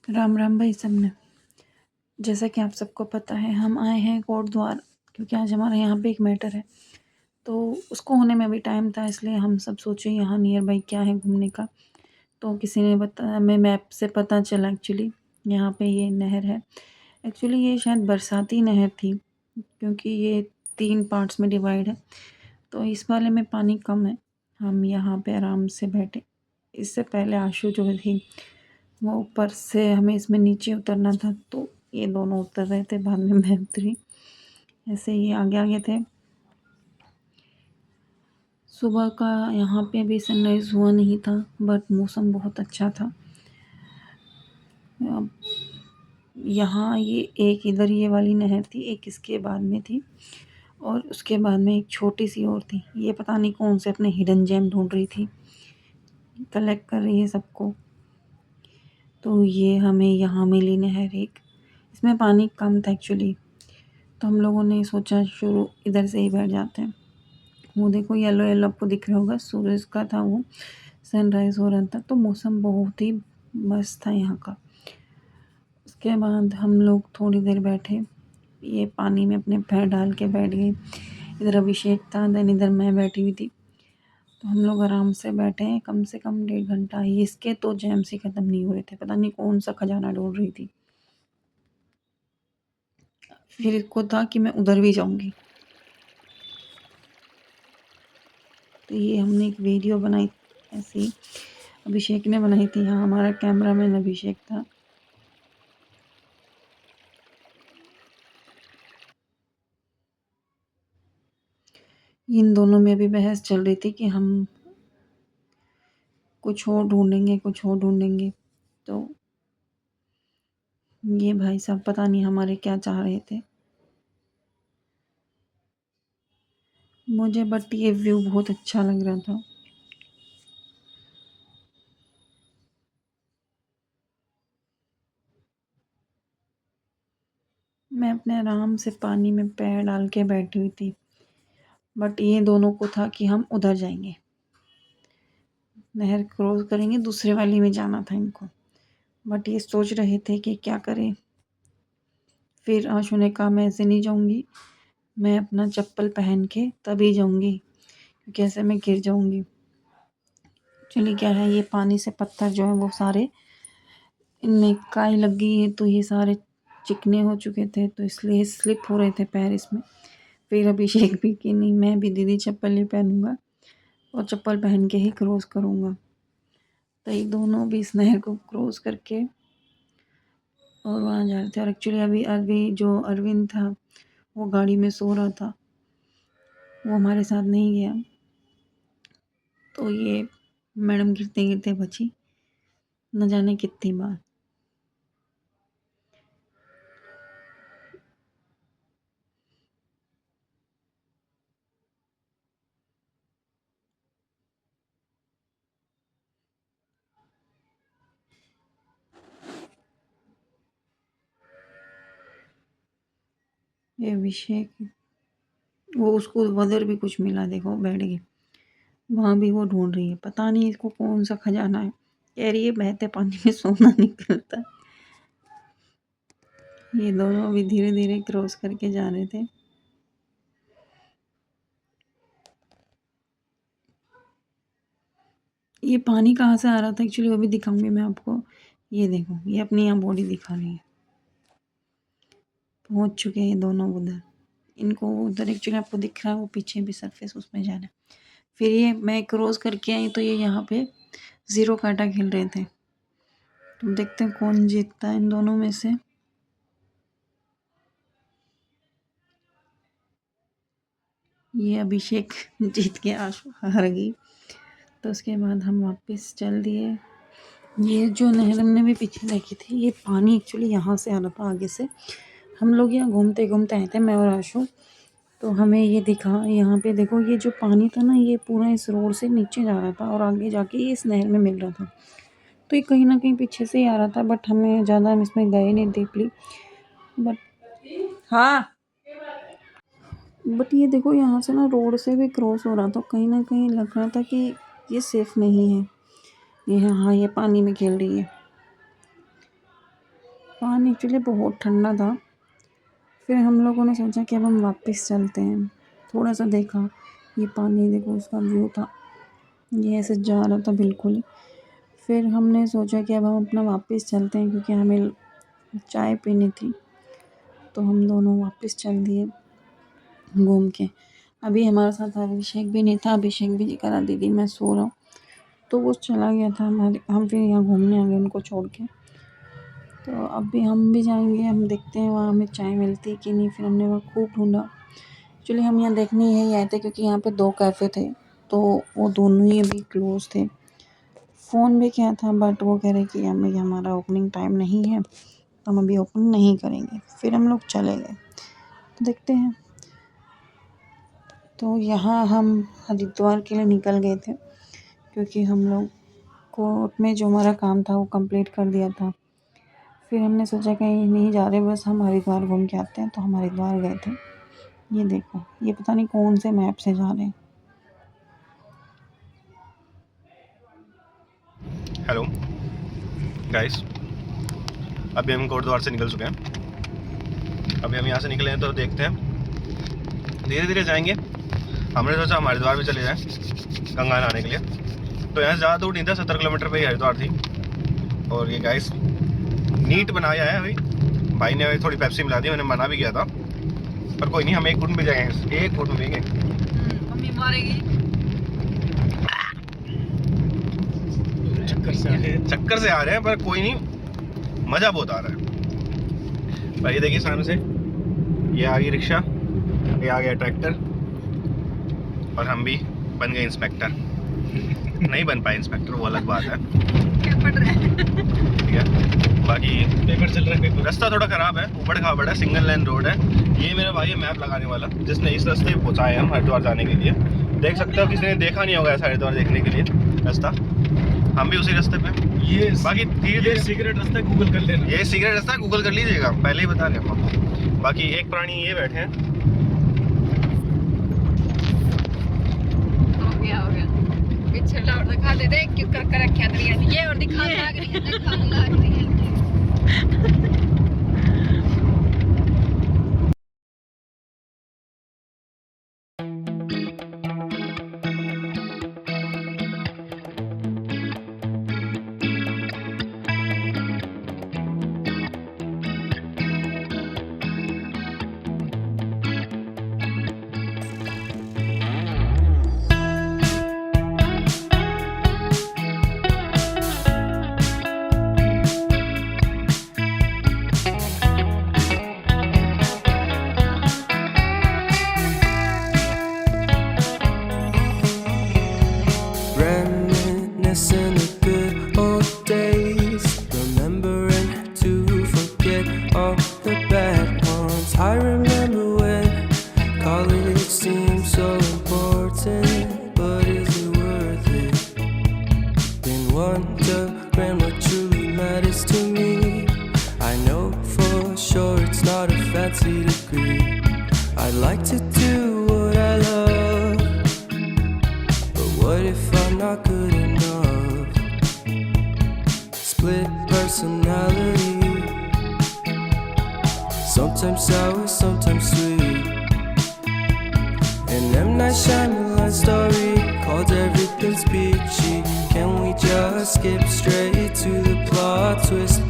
राम राम भाई सबने। जैसा कि आप सबको पता है, हम आए हैं कोट द्वार, क्योंकि आज हमारे यहाँ पे एक मैटर है। तो उसको होने में अभी टाइम था, इसलिए हम सब सोचे यहाँ नियर बाई क्या है घूमने का। तो किसी ने बताया, हमें मैप से पता चला एक्चुअली यहाँ पे ये नहर है। एक्चुअली ये शायद बरसाती नहर थी, क्योंकि ये 3 पार्ट्स में डिवाइड है। तो इस वाले में पानी कम है। हम यहाँ पे आराम से बैठे। इससे पहले आशु जो थी वो ऊपर से, हमें इसमें नीचे उतरना था, तो ये दोनों उतर रहे थे, बाद में मैं उतरी। ऐसे ही आगे आगे थे। सुबह का यहाँ पे भी सनराइज़ हुआ नहीं था, बट मौसम बहुत अच्छा था। अब यहाँ ये एक इधर ये वाली नहर थी, एक इसके बाद में थी, और उसके बाद में एक छोटी सी और थी। ये पता नहीं कौन से अपने हिडन जेम ढूंढ रही थी, कलेक्ट कर रही है सबको। तो ये हमें यहाँ मिली नहर एक। इसमें पानी कम था एक्चुअली, तो हम लोगों ने सोचा शुरू इधर से ही बैठ जाते हैं। वो देखो येलो येलो आपको दिख रहा होगा, सूरज का था वो, सनराइज़ हो रहा था। तो मौसम बहुत ही मस्त था यहाँ का। उसके बाद हम लोग थोड़ी देर बैठे, ये पानी में अपने पैर डाल के बैठ गए। इधर अभिषेक था, देन इधर मैं बैठी हुई थी। तो हम लोग आराम से बैठे हैं, कम से कम 1.5 घंटा। इसके तो जैम्स ही ख़त्म नहीं हो रहे थे, पता नहीं कौन सा खजाना ढूंढ रही थी। फिर इसको था कि मैं उधर भी जाऊँगी। तो ये हमने एक वीडियो बनाई ऐसे ही, अभिषेक ने बनाई थी। हाँ, हमारा कैमरामैन अभिषेक था। इन दोनों में भी बहस चल रही थी कि हम कुछ और ढूंढेंगे, कुछ और ढूंढेंगे। तो ये भाई साहब पता नहीं हमारे क्या चाह रहे थे। मुझे बट ये व्यू बहुत अच्छा लग रहा था। मैं अपने आराम से पानी में पैर डाल के बैठी हुई थी, बट ये दोनों को था कि हम उधर जाएंगे, नहर क्रॉस करेंगे, दूसरे वाली में जाना था इनको। बट ये सोच रहे थे कि क्या करें। फिर आशु ने कहा मैं ऐसे नहीं जाऊंगी, मैं अपना चप्पल पहन के तभी जाऊंगी, क्योंकि ऐसे मैं गिर जाऊंगी। एक्चुअली क्या है, ये पानी से पत्थर जो है वो सारे, इनमें काई लग गई है, तो ये सारे चिकने हो चुके थे, तो इसलिए स्लिप हो रहे थे पैर इसमें। फिर अभिषेक भी कि नहीं, मैं भी दीदी चप्पल ही पहनूंगा और चप्पल पहन के ही क्रॉस करूंगा। तो ये दोनों भी इस नहर को क्रॉस करके और वहाँ जा रहे थे। और एक्चुअली अभी अभी जो अरविंद था वो गाड़ी में सो रहा था, वो हमारे साथ नहीं गया। तो ये मैडम गिरते गिरते बची, न जाने कितनी बार। ये अभिषेक, वो उसको उधर भी कुछ मिला, देखो बैठ गई, वहाँ भी वो ढूंढ रही है, पता नहीं इसको कौन सा खजाना है। कह रही है बहते पानी में सोना निकलता। ये दोनों अभी धीरे धीरे क्रॉस करके जा रहे थे। ये पानी कहाँ से आ रहा था एक्चुअली वो भी दिखाऊंगी मैं आपको। ये देखो, ये अपनी यहाँ बॉडी दिखा रही है। पहुंच चुके हैं ये दोनों उधर। इनको उधर एक्चुअली आपको दिख रहा है वो पीछे भी सरफेस, उसमें जाना है। फिर ये मैं क्रॉस करके आई तो ये यहाँ पे 0 कांटा खेल रहे थे। तो देखते हैं कौन जीतता है इन दोनों में से। ये अभिषेक जीत के आशु हार गई। तो उसके बाद हम वापस चल दिए। ये जो नहर हमने भी पीछे देखी थी, ये पानी एक्चुअली यहाँ से आ रहा था आगे से। हम लोग यहाँ घूमते घूमते आए थे, मैं और आशु। तो हमें ये दिखा, यहाँ पे देखो ये जो पानी था ना, ये पूरा इस रोड से नीचे जा रहा था और आगे जाके ये इस नहर में मिल रहा था। तो ये कहीं ना कहीं पीछे से ही आ रहा था, बट हमें ज़्यादा हम इसमें गए नहीं डीपली। बट हाँ, बट ये देखो यहाँ से ना रोड से भी क्रॉस हो रहा था, कहीं ना कहीं लग रहा था कि ये सेफ नहीं है। ये हाँ, ये पानी में खेल रही है। पानी एक्चुअली बहुत ठंडा था। फिर हम लोगों ने सोचा कि अब हम वापस चलते हैं। थोड़ा सा देखा, ये पानी देखो उसका व्यू था, ये ऐसे जा रहा था बिल्कुल ही। फिर हमने सोचा कि अब हम अपना वापस चलते हैं, क्योंकि हमें चाय पीनी थी। तो हम दोनों वापस चल दिए घूम के। अभी हमारे साथ अभिषेक भी नहीं था। अभिषेक भी करा दीदी मैं सो रहा हूँ, तो वो चला गया था। हम फिर यहाँ घूमने आ गए उनको छोड़ के। तो अभी हम भी जाएंगे, हम देखते हैं वहाँ हमें चाय मिलती है कि नहीं। फिर हमने वहाँ खूब ढूंढा। एक्चुअली हम यहाँ देखने यही आए थे क्योंकि यहाँ पे 2 कैफ़े थे, तो वो दोनों ही अभी क्लोज थे। फ़ोन भी किया था, बट वो कह रहे कि हमें हमारा ओपनिंग टाइम नहीं है, तो हम अभी ओपन नहीं करेंगे। फिर हम लोग चले गए, तो देखते हैं। तो यहाँ हम हरिद्वार के लिए निकल गए थे, क्योंकि हम लोग कोर्ट में जो हमारा काम था वो कंप्लीट कर दिया था। फिर हमने सोचा कहीं नहीं जा रहे, बस हम हरिद्वार घूम के आते हैं। तो हम हरिद्वार गए थे। ये देखो, ये पता नहीं कौन से मैप से जा रहे हैं। हेलो गाइस, अभी हम कोटद्वार से निकल चुके हैं। अभी हम यहाँ से निकले हैं, तो देखते हैं, धीरे धीरे जाएंगे। हमने सोचा हम हरिद्वार भी चले जाएं गंगा नहाने के लिए। तो यहाँ से ज़्यादा दूर नहीं था, 70 किलोमीटर पे ही हरिद्वार थी। और ये गाइस नीट बनाया है। अभी भाई ने थोड़ी पेप्सी मिला दी, मैंने मना भी किया था, पर कोई नहीं, हम एक घुट में जाएंगे, एक घुट में पिएंगे। मम्मी मारेगी। चक्कर से आ रहे हैं, पर कोई नहीं, मज़ा बहुत आ रहा है। भाई देखिए सामने से ये आ गई रिक्शा, ये आ गया ट्रैक्टर, और हम भी बन गए इंस्पेक्टर। नहीं बन पाए इंस्पेक्टर, वो अलग बात है। क्या पढ़ रहे हैं? ठीक है, बाकी पेपर चल रहा है। पेपर रास्ता थोड़ा ख़राब है, ऊबड़ खाबड़ है, सिंगल लाइन रोड है। ये मेरा भाई है मैप लगाने वाला, जिसने इस रास्ते पे पहुँचाए हम हरिद्वार जाने के लिए। देख सकते हो, किसी ने देखा नहीं होगा ऐसा हरिद्वार देखने के लिए रास्ता। हम भी उसी रास्ते पे। ये बाकी धीरे सीक्रेट रास्ता गूगल कर लेना। ये सीक्रेट रास्ता गूगल कर लीजिएगा, पहले ही बता रहे हम आपको। बाकी एक प्राणी ये बैठे हैं। हो गया पीछे लाउड दिखा दे, देख क्यों कर रखा है ये, और दिखा लग रही है, दिखा लग रही है। Reminiscing the good old days, remembering to forget all the bad ones. I remember when college seemed so important, but is it worth it? Been wondering what truly matters to me. I know for sure it's not a fancy degree. I'd like to do what I love, but what if I'm not good enough? Split personality, sometimes sour, sometimes sweet. An M. Night Shyamalan story called Everything's Peachy. Can we just skip straight to the plot twist?